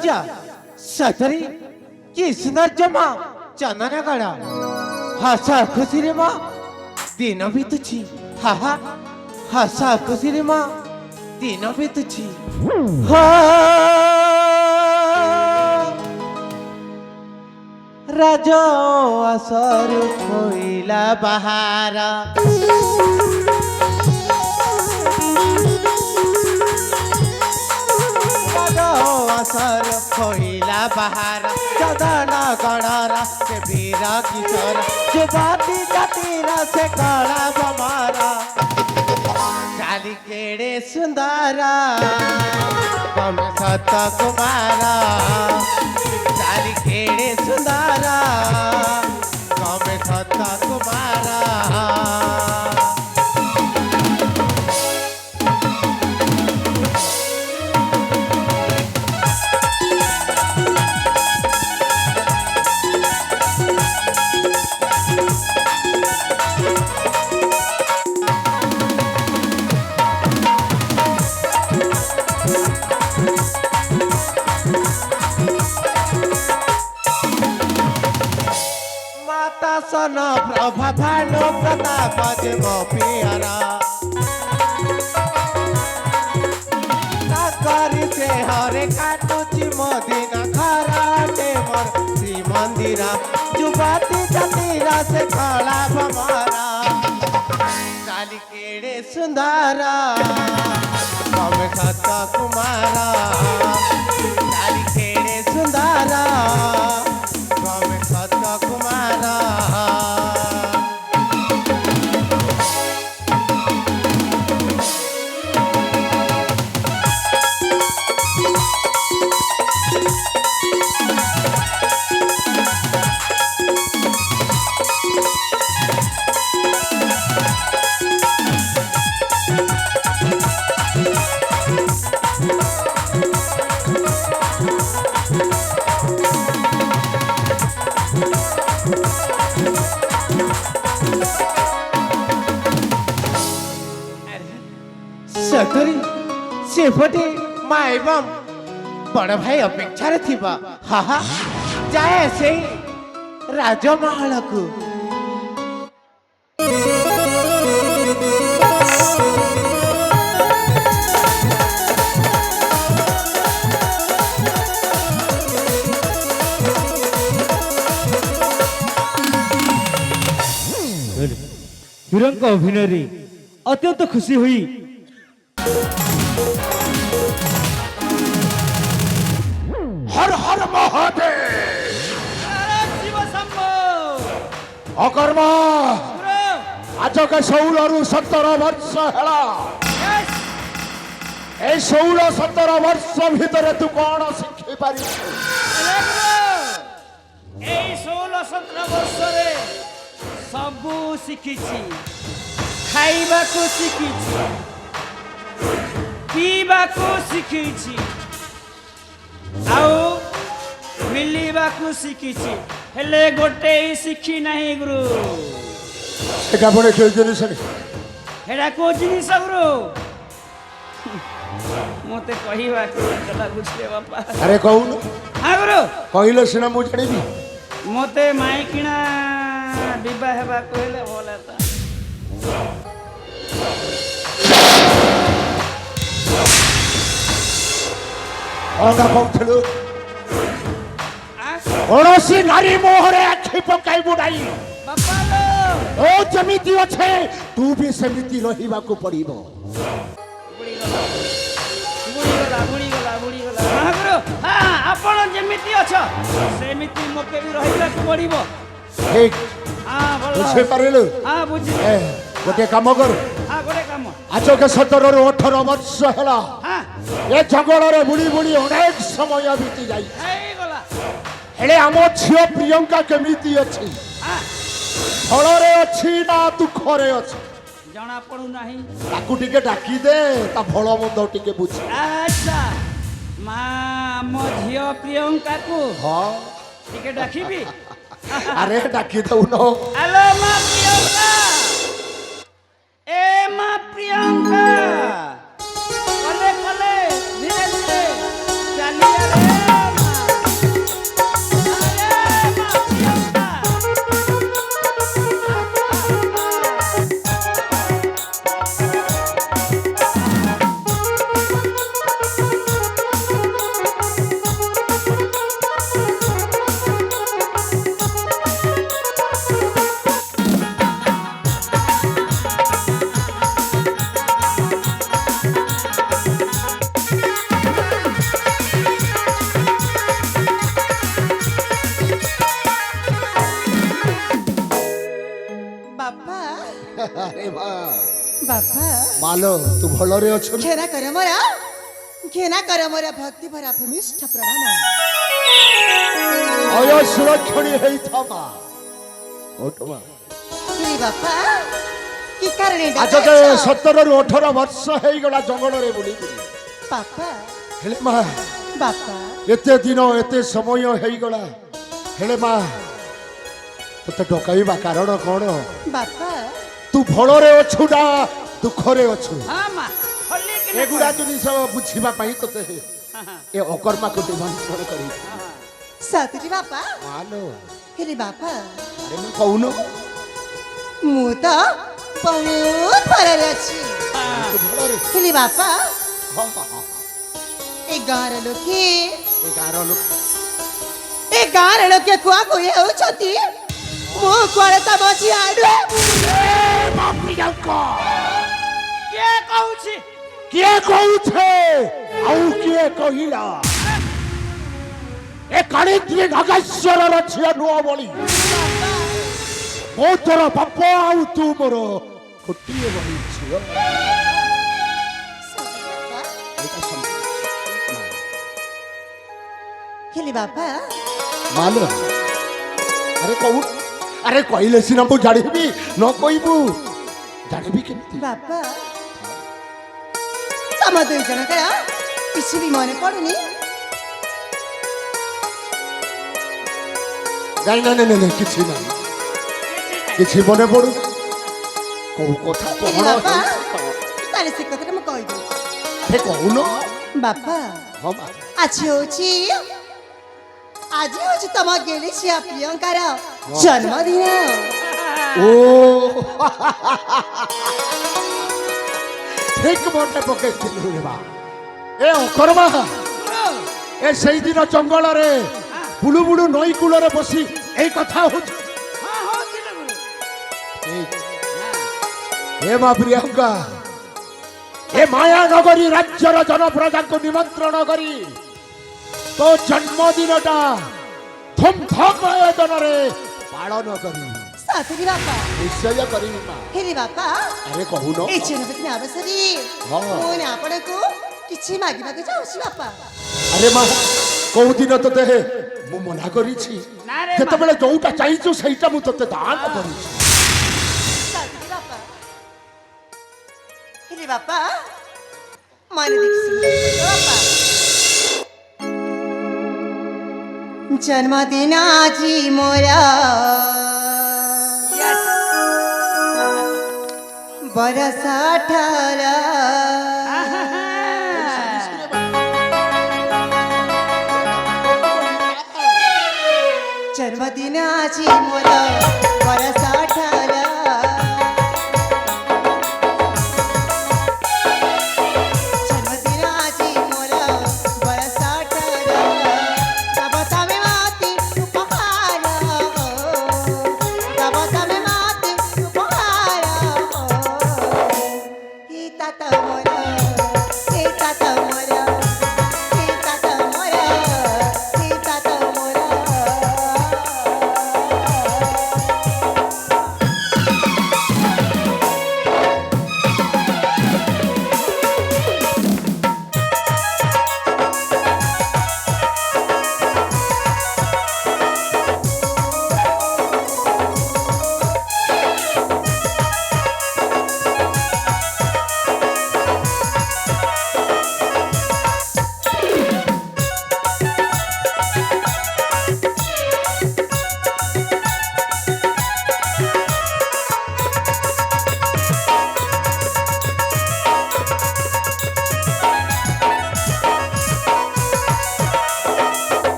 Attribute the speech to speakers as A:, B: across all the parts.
A: सौंदर्य सतरी की सौंदर्य माँ चंदन गड़ा हसा खुशी रे माँ दिन बीतुची हा हा हसा खुशी रे माँ दिन बीतुची राजा असर खोइला बहारा असर खोइला बहार चदना गणरा से वीरा किशोर जुबाती जातीरा से कड़ा बमारा चाली केड़े सुंदरा कम सत कुमारा चाली केड़े सुंदरा कम सत कुमारा सन प्रभा भानु प्रताप मो पियरा करी से हरे काटुची मोदिन खराटे मोर श्री मंदिरा जुबाती जतीरा से कला भमरा काली केड़े सुंदरा कम सत कुमारा काली केड़े सुंदरा कम सत कुमारा सतरी सेपटे माँ एवं बड़ भाई अपेक्षा थिबा हा हा जाए से राजमहल को
B: वीरଙ୍କ ଅଭିନୟରେ ଅତ୍ୟନ୍ତ ଖୁସି ହୋଇ
C: हर हर महादेव अकर्मा आज के 16 रु 17 वर्ष है 16-17 वर्ष भितर तू कौन शिखी पारि
B: 16-17 वर्ष सबू शिखिछि खाइबा को शिखिछि पीबा को शिखिछि आओ मिलिबा को शिखिछि हेले गोटे ही शिखी नहीं गुरु
C: एका पड़े के जिनिस
B: हेडा को जिनिस गुरु मते कहिबा को लाଗୁଛି बापा
C: अरे कहून
B: हां गुरु
C: कहिले सिना मु जानिबी
B: मते माई किना विवाह हेबा कहले भलता
C: अंगा कहथलु कौनसी नारी मोहरे आखि पकाई बुडाई
B: बापा लो
C: ओ जमिति अच्छे तू भी समिति रहिबा को पड़िबो
B: बुड़ी गला हां गुरु हां आपण जेमिति अछ सेमिति मके भी रहिबा को पड़िबो
C: ठीक
B: हां भलो
C: बुझे पारिलु
B: हां बुझी
C: गोटे काम कर
B: हां गोटे काम
C: आज के 17 रु 18 वर्ष हला
B: हां
C: ए जंगल रे बुड़ी बुड़ी अनेक समय बीती जाई
B: हेई गला
C: हेले आमो छियो प्रियंका केमिति अछि
B: हां
C: फल रे अछि ना दुख रे अछि
B: जणा पडु नाही
C: ताकू टिके डाकी दे ता फल मंद टिके बुझी
B: अच्छा मां मो झियो प्रियंका को
C: हां
B: टिके डाकिबी
C: अरे डाकी दउ न
B: हेलो मां प्रियंका ए मां प्रियंका कले कले धीरे धीरे चलिया रे
C: ମା
D: ବାପା
C: ମାଲୋ ତୁ ଭଲରେ ଅଛୁ
D: ଘେନା କର ମୋର ଭକ୍ତି ଭରା ଭୂମିଷ୍ଠ ପ୍ରଣାମ।
C: ଅୟ ସୁରକ୍ଷଣୀ ହେଇଥା ମା ଓଠ ମା
D: ହେଲେ ବାପା କି କାରଣ
C: ଆଜ ଯେ 17ରୁ 18 ବର୍ଷ ହେଇଗଲା ଜଙ୍ଗଲରେ ବୁଲି ବୁଲି
D: ବାପା
C: ହେଲେ ମା
D: ବାପା
C: ଏତେ ଦିନ ଏତେ ସମୟ ହେଇଗଲା ହେଲେ ମା ତତେ ଡକାଇବା କାରଣ କଣ
D: ବାପା
C: ତୁ ଭଲରେ ଅଛୁ ନା ଦୁଃଖରେ ଅଛୁ
B: ହଁ ମା ଖୋଲି କି
C: ଏଗୁଡ଼ା ଜିନିଷ ବୁଝିବା ପାଇଁ ତତେ ଏ ଅକର୍ମାକୁ ନିମନ୍ତ୍ରଣ କରି
D: ସତରେ ବାପା
C: ମାଲୋ
D: ହେଲେ ବାପା
C: ଆରେ ମୁଁ କହୁନୁ
D: ମୁଁ ତ ବହୁତ ଭଲରେ ଅଛି
C: ତୁ ଭଲରେ
D: ହେଲେ ବାପା
C: ହଁ ହଁ ହଁ
D: ଏ ଗାଁର ଲୋକେ
C: ଏ ଗାଁର ଲୋକ
D: କୁଆ କୁଇ ହେଉଛନ୍ତି ମୁଁ କୁଆଡ଼େ ତମ ଝିଆଡ଼ୁ
B: କିଏ କହୁଛି
C: କିଏ କହୁଛେ ଆଉ କିଏ କହିଲା ଏ କାଳିନ୍ଦୀ ନାଗେଶ୍ୱରର ଝିଅ ନୁହ ବୋଲି ମୁଁ ତୋର ବାପ ଆଉ ତୁ ମୋର ଗୋଟିଏ ବହି ଝିଅ ଏଇଟା
D: ହେଲେ ବାପା
C: ମାଲୋ ଆରେ କହୁ ଆରେ କହିଲେ ସିନା ମୁଁ ଜାଣିବି ନ କହିବୁ ଜାଣିବି କେମିତି
D: ବାପା ତମ ଦୁଇ ଜଣଙ୍କର କିଛି ବି ମନେ ପଡୁନି
C: ନାଇଁ ନାଇଁ ନାଇଁ ନାଇଁ କିଛି ନାହିଁ କିଛି ମନେ ପଡୁ କୋଉ କଥା
D: ହେଲେ
C: କଣ
D: ବାପା
C: ହେଇଛି କଣ?
D: ତାହେଲେ ସେ କଥାଟା ମୁଁ କହିଦେଉଛି
C: ଆରେ କହୁନ
D: ବାପା
C: ହଁ ମା
D: ଆଜି ହଉଛି ତମ ଗେଲି ଝିଅ ପ୍ରିୟଙ୍କାର ଜନ୍ମଦିନ
C: ଓ ଠିକ ମନେ ପକେଇଥିଲୁ ରେ ମା ଏ ଅକର୍ମା ଏ ସେଇଦିନ ଜଙ୍ଗଲରେ ବୁଲୁ ବୁଲୁ ନଈ କୂଳରେ ବସି ଏଇ କଥା ହଉଛି
B: ହଁ ହଉଛି ନା ଗୁରୁ
C: ଏ ମା ପ୍ରିୟଙ୍କା ଏ ମାୟା ନଗରୀ ରାଜ୍ୟର ଜନପ୍ରଜାଙ୍କୁ ନିମନ୍ତ୍ରଣ କରି ତୋ ଜନ୍ମଦିନଟା ଧୁମଧାମ ଆୟୋଜନରେ ପାଳନ କରିବି
D: ସତରେ ବାପା
C: ନିଶ୍ଚୟ କରିବି ମା
D: ହେଲେ ବାପା
C: ଆରେ କହୁନ
D: ଏ ଜନ୍ମଦିନ ଅବସରରେ
C: ହଁ।
D: ମୁଁ ଆପଣଙ୍କୁ କିଛି ମାଗିବାକୁ ଚାହୁଁଛି ବାପା
C: ଆରେ ମା କୋଉ ଦିନ ତତେ ମୁଁ ମନା କରିଛି
B: ନା ରେ ମା।
C: ଯେତେବେଳେ ଯୋଉଟା ଚାହିଁଛୁ ସେଇଟା ମୁଁ ତତେ ଦାନ କରିଛି
D: ସତରେ ବାପା ହେଲେ ବାପା ମନେ ଦେଖିଛି ବାପା ଜନ୍ମଦିନ ଆଜି ମୋରା ବରଷ 18 जन्मदिन आजी मोर बरस 18 जन्मदिन आजी मोर बरस 18 तब तमे माती उपहार तब तमे माती उपहार ही तात मोर ही तात मोर ही तात मोर ही तात मोर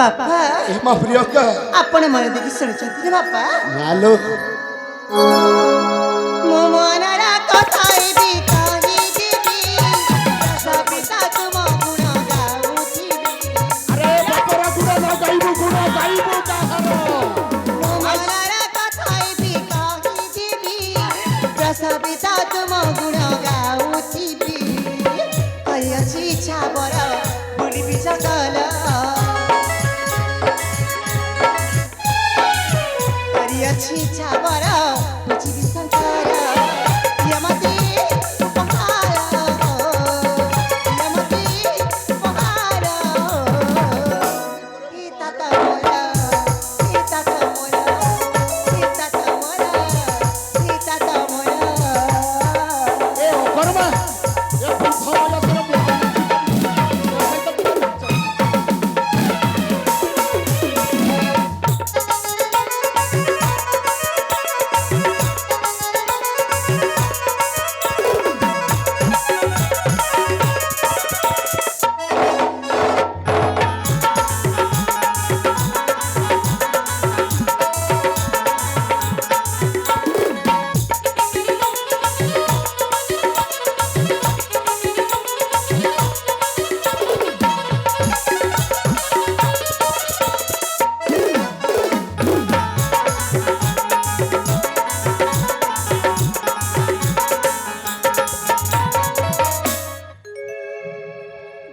D: बापा
C: ଏ ମା ପ୍ରିୟଙ୍କା
D: आपण मन देखि शुणुଛନ୍ତି रे बापा
C: ମାଲୋ
D: ମୋ ମନର କଥା ବି କହିଯିବି ସବିତା ତୁମ ଗୁଣ ଗାଉଥିବି
C: ଆରେ ବାପରା ଗୁଣ ନ ଗାଇବୁ ଗୁଣ ଗାଇବୁ କାହାର
D: ମୋ ମନର କଥା ବି କହିଯିବି ସବିତା ସହିତ ତୁମ ଗୁଣ ଗାଉଥିବି କରିଅଛି ଇଚ୍ଛା ବର ବୁଲିବି ଜଙ୍ଗଲ କରିଅଛି ଇଚ୍ଛା ବର ବୁଝିବି ସଂସାର ୟମତି ଉପହାର ୟମତି ଉପହାର ତା ମୋର ତା ମୋର ତା ମୋର ତା ମୋର
C: ଏ ଅକର୍ମା ଏ ବୃଦ୍ଧ ବୟସର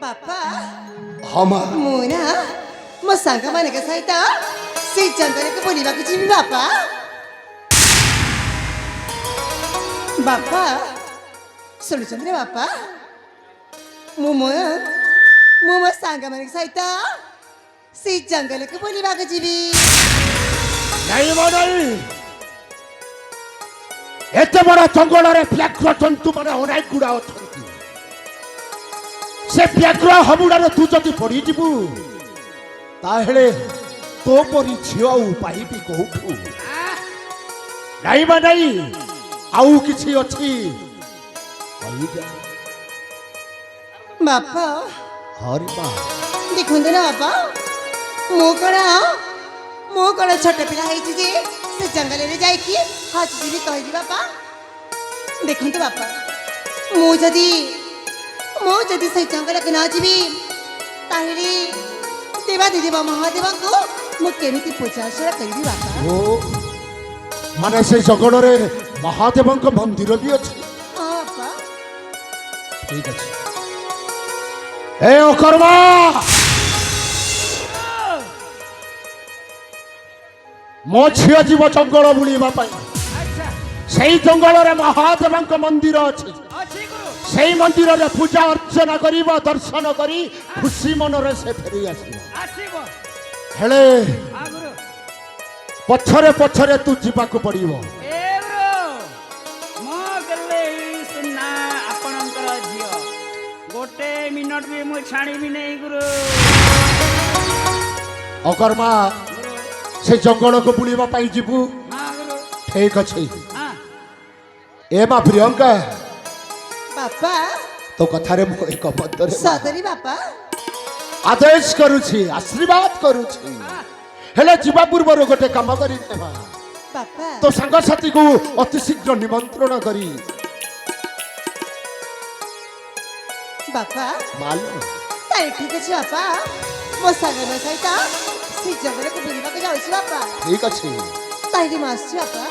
D: ବାପା
C: ହଁ ମା
D: ମୁଁ ନା ମୋ ସାଙ୍ଗମାନଙ୍କ ସହିତ ସେଇ ଜଙ୍ଗଲକୁ ବୁଲିବାକୁ ଯିବି ବାପା ବାପା ଶୁଣୁଛନ୍ତି ନା ବାପା ମୁଁ ମୋ ସାଙ୍ଗମାନଙ୍କ ସହିତ ସେଇ ଜଙ୍ଗଲକୁ ବୁଲିବାକୁ ଯିବି
C: ନାଇଁ ମା ନାଇଁ ଏତେ ବଡ଼ ଜଙ୍ଗଲରେ ବ୍ୟାଘ୍ର ଜନ୍ତୁ ମାନେ ଅନେକ ଗୁଡ଼ା ଅଛନ୍ତି ସେ ବ୍ୟାଘ୍ର ହବୁଡ଼ାରେ ତୁ ଯଦି ପଡ଼ିଯିବୁ ତାହେଲେ ତୋ ପରି ଝିଅ ଆଉ ପାଇବି କୋଉଠୁ ନାଇଁ ମା ନାଇଁ ଆଉ କିଛି ଅଛି କହିଯା
D: ବାପା
C: ହରି ମା
D: ଦେଖନ୍ତୁ ନା ବାପା ମୁଁ କଣ ଛୋଟ ପିଲା ହେଇଛି ଯେ ସେ ଜଙ୍ଗଲରେ ଯାଇକି ହଜିଯିବି କହିବି ବାପା ଦେଖନ୍ତୁ ବାପା ମୁଁ ଯଦି ସେଇ ଜଙ୍ଗଲକୁ ନ ଯିବି ତାହେଲେ ଦେବାଦେବ ମହାଦେବଙ୍କୁ ମୁଁ କେମିତି ପୂଜା ଅର୍ଚ୍ଚନା କରିବି ବାପା
C: ଓ ମାନେ ସେ ଜଙ୍ଗଲରେ ମହାଦେବଙ୍କ ମନ୍ଦିର ବି ଅଛି
D: ହଁ ବାପା
C: ଠିକ ଅଛି ଏ ଅକର୍ମା ମୋ ଝିଅ ଯିବ ଜଙ୍ଗଲ ବୁଲିବା ପାଇଁ
B: ଆଚ୍ଛା
C: ସେଇ ଜଙ୍ଗଲରେ ମହାଦେବଙ୍କ ମନ୍ଦିର ଅଛି
B: ଅଛି ଗୁରୁ
C: ସେଇ ମନ୍ଦିରରେ ପୂଜା ଅର୍ଚ୍ଚନା କରିବ ଦର୍ଶନ କରି ଖୁସି ମନରେ ସେ ଫେରି ଆସିବ
B: ଆସିବ
C: ହେଲେ
B: ହଁ ଗୁରୁ
C: ପଛରେ ପଛରେ ତୁ ଯିବାକୁ ପଡ଼ିବ
B: ଏ ଗୁରୁ ମୋ ଗଲେ ସୁନା ଆପଣଙ୍କର ଝିଅ ଗୋଟେ ମିନିଟ ବି ମୁଁ ଛାଣିବି ନାହିଁ ଗୁରୁ
C: ଅକର୍ମା
B: ଗୁରୁ
C: ସେ ଜଙ୍ଗଲକୁ ବୁଲିବା ପାଇଁ ଯିବୁ
B: ହଁ ଗୁରୁ
C: ଠିକ ଅଛି
B: ହଁ
C: ଏ ମା ପ୍ରିୟଙ୍କା
D: ବାପା
C: ତୋ କଥାରେ ମୁଁ ଏକମତରେ
D: ସଦରୀ ବାପା
C: ଆଦେଶ କରୁଛି ଆଶୀର୍ବାଦ କରୁଛି ହେଲେ ଯିବା ପୂର୍ବରୁ ଗୋଟେ କାମ କରିନେବା
D: ବାପା
C: ତୋ ସାଙ୍ଗସାଥୀକୁ ଅତି ଶୀଘ୍ର ନିମନ୍ତ୍ରଣ କରି
D: ବାପା
C: ମାଲ
D: ତାହେଲେ ଠିକ ଅଛି ବାପା ମୋ ସାଙ୍ଗମାନଙ୍କ ସହିତ ସେ ଜଙ୍ଗଲକୁ ବୁଲିବାକୁ ଯାଉଛି ବାପା
C: ଠିକ ଅଛି
D: ତାହେଲେ ମୁଁ ଆସୁଛି ବାପା